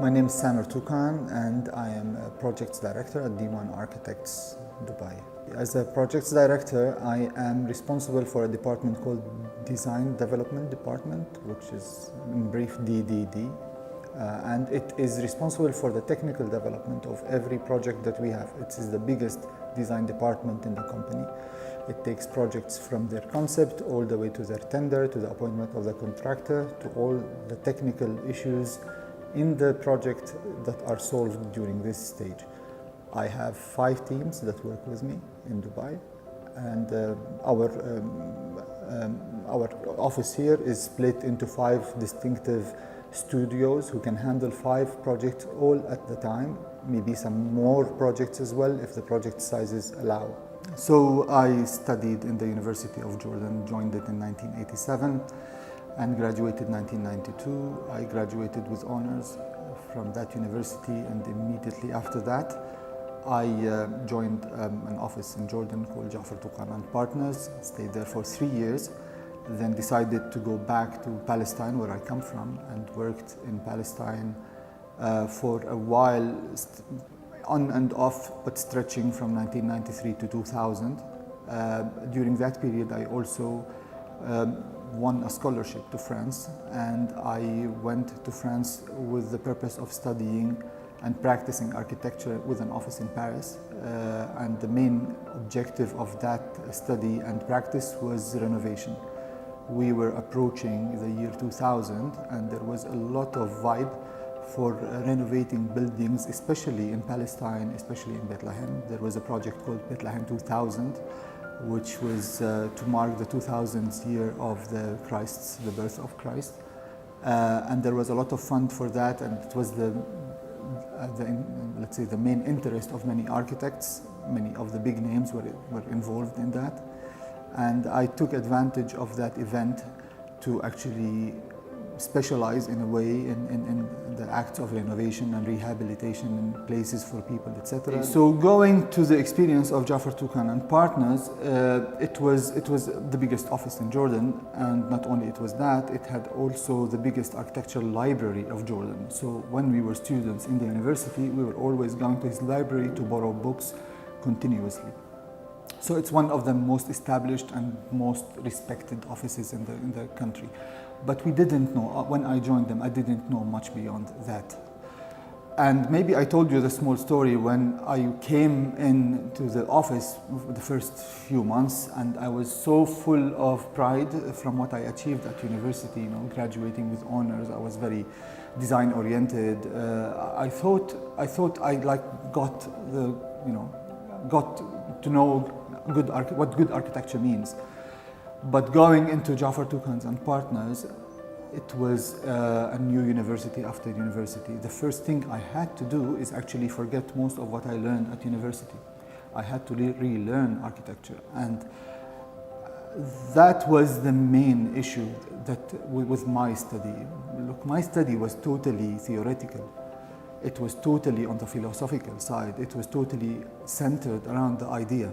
My name is Ja'afar Tukan and I am a projects director at Dewan Architects, Dubai. As a projects director, I am responsible for a department called Design Development Department, which is in brief DDD. And it is responsible for the technical development of every project that we have. It is the biggest design department in the company. It takes projects from their concept all the way to their tender, to the appointment of the contractor, to all the technical issues in the project that are solved during this stage. I have 5 teams that work with me in Dubai, and our office here is split into 5 distinctive studios who can handle 5 projects all at the time, maybe some more projects as well if the project sizes allow. So I studied in the University of Jordan, joined it in 1987 and graduated 1992. I graduated with honors from that university, and immediately after that I joined an office in Jordan called Ja'afar Tukan and Partners, stayed there for 3 years, then decided to go back to Palestine, where I come from, and worked in Palestine for a while, on and off, but stretching from 1993 to 2000. During that period I also won a scholarship to France, and I went to France with the purpose of studying and practicing architecture with an office in Paris. And the main objective of that study and practice was renovation. We were approaching the year 2000 and there was a lot of vibe for renovating buildings, especially in Palestine, especially in Bethlehem. There was a project called Bethlehem 2000, which was to mark the 2000th year of the birth of Christ. And there was a lot of fund for that, and it was let's say the main interest of many architects. Many of the big names were involved in that. And I took advantage of that event to actually specialize in a way in the acts of renovation and rehabilitation in places for people, etc. So going to the experience of Ja'afar Tukan and Partners, it was the biggest office in Jordan, and not only it was that, it had also the biggest architectural library of Jordan. So when we were students in the university, we were always going to his library to borrow books continuously. So it's one of the most established and most respected offices in the country. But we didn't know, when I joined them, I didn't know much beyond that. And maybe I told you the small story when I came into the office the first few months, and I was so full of pride from what I achieved at university, graduating with honors. I was very design oriented. I thought I got to know what good architecture means. But going into Ja'afar Tukan and Partners, it was a new university after university. The first thing I had to do is actually forget most of what I learned at university. I had to relearn architecture, and that was the main issue with my study. Look, my study was totally theoretical. It was totally on the philosophical side. It was totally centered around the idea,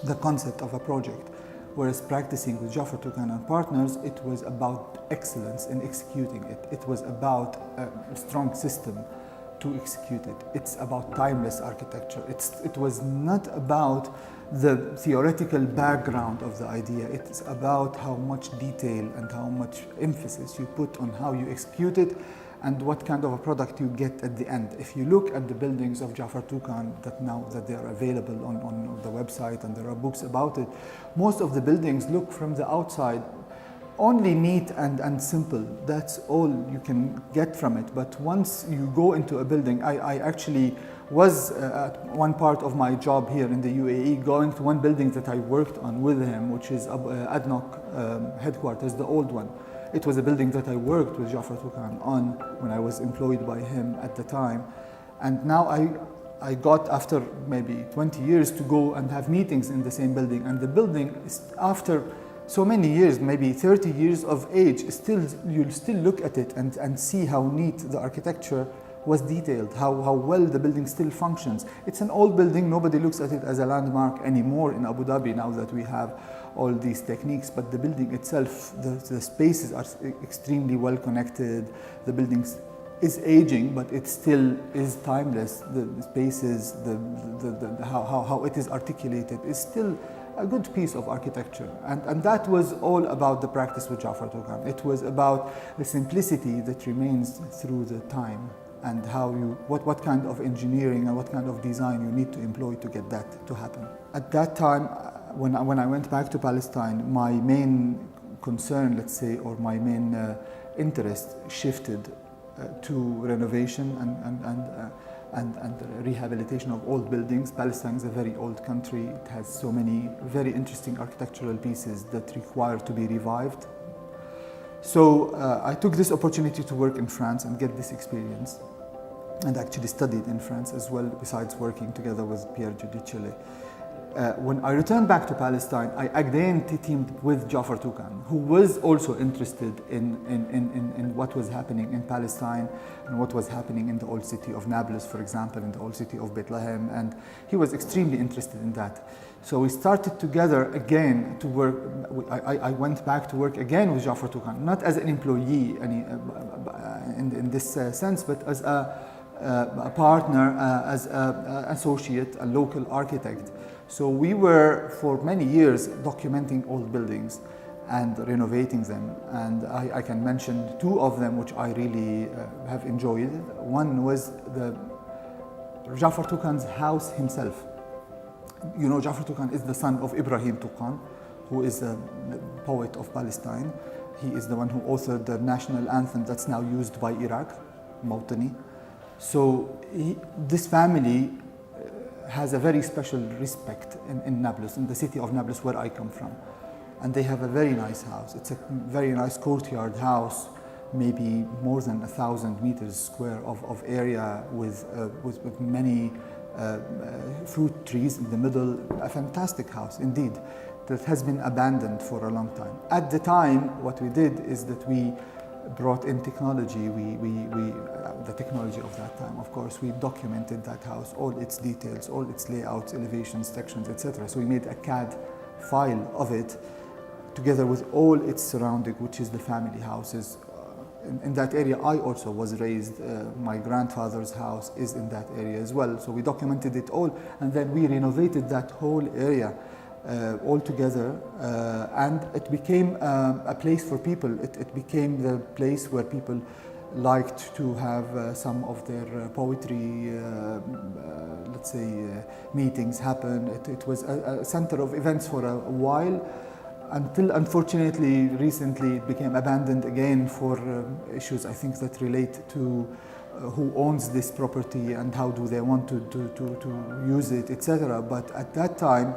the concept of a project. Whereas practicing with Ja'afar Tukan and Partners, it was about excellence in executing it. It was about a strong system to execute it. It's about timeless architecture. It was not about the theoretical background of the idea. It's about how much detail and how much emphasis you put on how you execute it and what kind of a product you get at the end. If you look at the buildings of Ja'afar Tukan now that they are available on the website, and there are books about it, most of the buildings look from the outside only neat and simple. That's all you can get from it. But once you go into a building, I actually was at one part of my job here in the UAE going to one building that I worked on with him, which is ADNOC headquarters, the old one. It was a building that I worked with Ja'afar Tukan on when I was employed by him at the time. And now I got, after maybe 20 years, to go and have meetings in the same building. And the building is, after so many years, maybe 30 years of age, you'll still look at it and see how neat the architecture was detailed, how well the building still functions. It's an old building. Nobody looks at it as a landmark anymore in Abu Dhabi now that we have all these techniques, but the building itself, the spaces are extremely well connected. The building is aging, but it still is timeless. The spaces, how it is articulated is still a good piece of architecture. And that was all about the practice with Ja'afar Tukan. It was about the simplicity that remains through the time, and how what kind of engineering and what kind of design you need to employ to get that to happen. At that time, when I went back to Palestine, my main concern, let's say, or my main interest shifted to renovation and rehabilitation of old buildings. Palestine is a very old country. It has so many very interesting architectural pieces that require to be revived. So I took this opportunity to work in France and get this experience, and actually studied in France as well, besides working together with Pierre Giudicelle. When I returned back to Palestine, I again teamed with Ja'afar Tukan, who was also interested in what was happening in Palestine and what was happening in the old city of Nablus, for example, in the old city of Bethlehem, and he was extremely interested in that. So we started together again to work. I went back to work again with Ja'afar Tukan, not as an employee in this sense, but as a partner, as an associate, a local architect. So we were, for many years, documenting old buildings and renovating them. And I can mention two of them which I really have enjoyed. One was the Ja'afar Tukan's house himself. You know, Ja'afar Tukan is the son of Ibrahim Touqan, who is a poet of Palestine. He is the one who authored the national anthem that's now used by Iraq, Mawtani. So this family has a very special respect in Nablus, in the city of Nablus where I come from. And they have a very nice house. It's a very nice courtyard house, maybe more than 1,000 meters square of area with many fruit trees in the middle. A fantastic house indeed, that has been abandoned for a long time. At the time, what we did is that we brought in technology. The technology of that time, of course, we documented that house, all its details, all its layouts, elevations, sections, etc. So we made a CAD file of it, together with all its surrounding, which is the family houses. In that area, I also was raised. My grandfather's house is in that area as well. So we documented it all, and then we renovated that whole area all together, and it became a place for people. It became the place where people liked to have some of their poetry, let's say, meetings happen. It was a center of events for a while, until unfortunately recently it became abandoned again for issues, I think, that relate to who owns this property and how do they want to use it, etc. But at that time,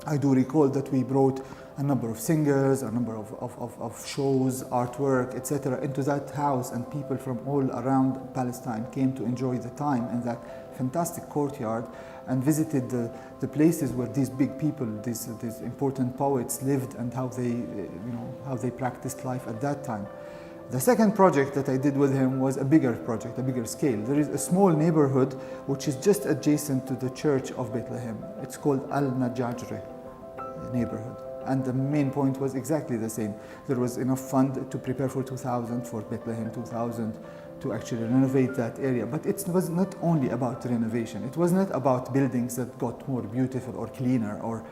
I do recall that we brought a number of singers, a number of shows, artwork, etc. into that house, and people from all around Palestine came to enjoy the time in that fantastic courtyard and visited the places where these big people, these important poets lived, and how they practiced life at that time. The second project that I did with him was a bigger project, a bigger scale. There is a small neighborhood which is just adjacent to the church of Bethlehem. It's called Al-Najajre neighborhood. And the main point was exactly the same. There was enough fund to prepare for 2000, for Bethlehem 2000, to actually renovate that area. But it was not only about renovation. It was not about buildings that got more beautiful or cleaner or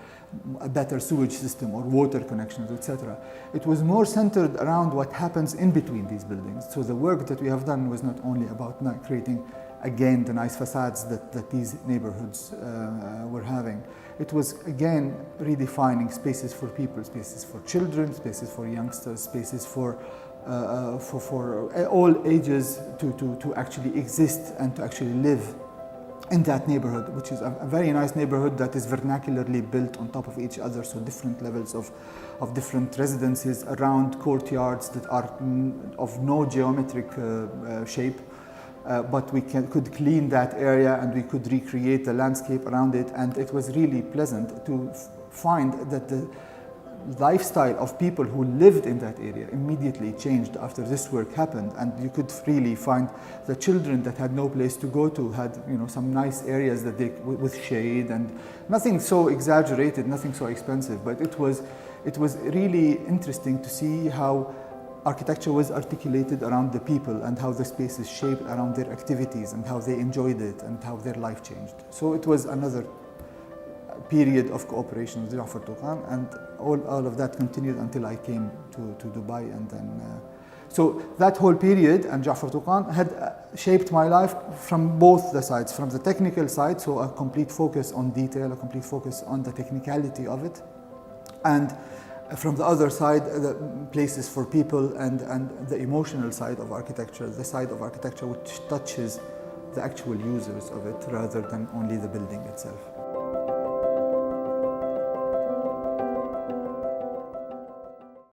a better sewage system or water connections, etc. It was more centered around what happens in between these buildings. So the work that we have done was not only about creating, again, the nice facades that these neighborhoods were having. It was, again, redefining spaces for people, spaces for children, spaces for youngsters, spaces for all ages to actually exist and to actually live in that neighborhood, which is a very nice neighborhood that is vernacularly built on top of each other, so different levels of different residences around courtyards that are of no geometric shape. But we could clean that area and we could recreate the landscape around it, and it was really pleasant to find that the lifestyle of people who lived in that area immediately changed after this work happened, and you could really find the children that had no place to go to had some nice areas that they with shade, and nothing so exaggerated, nothing so expensive, but it was really interesting to see how architecture was articulated around the people and how the space is shaped around their activities and how they enjoyed it and how their life changed. So it was another period of cooperation with Ja'afar Tukan, and all of that continued until I came to Dubai. And then, so that whole period and Ja'afar Tukan had shaped my life from both the sides, from the technical side, so a complete focus on detail, a complete focus on the technicality of it, and from the other side, the places for people and the emotional side of architecture, the side of architecture which touches the actual users of it rather than only the building itself.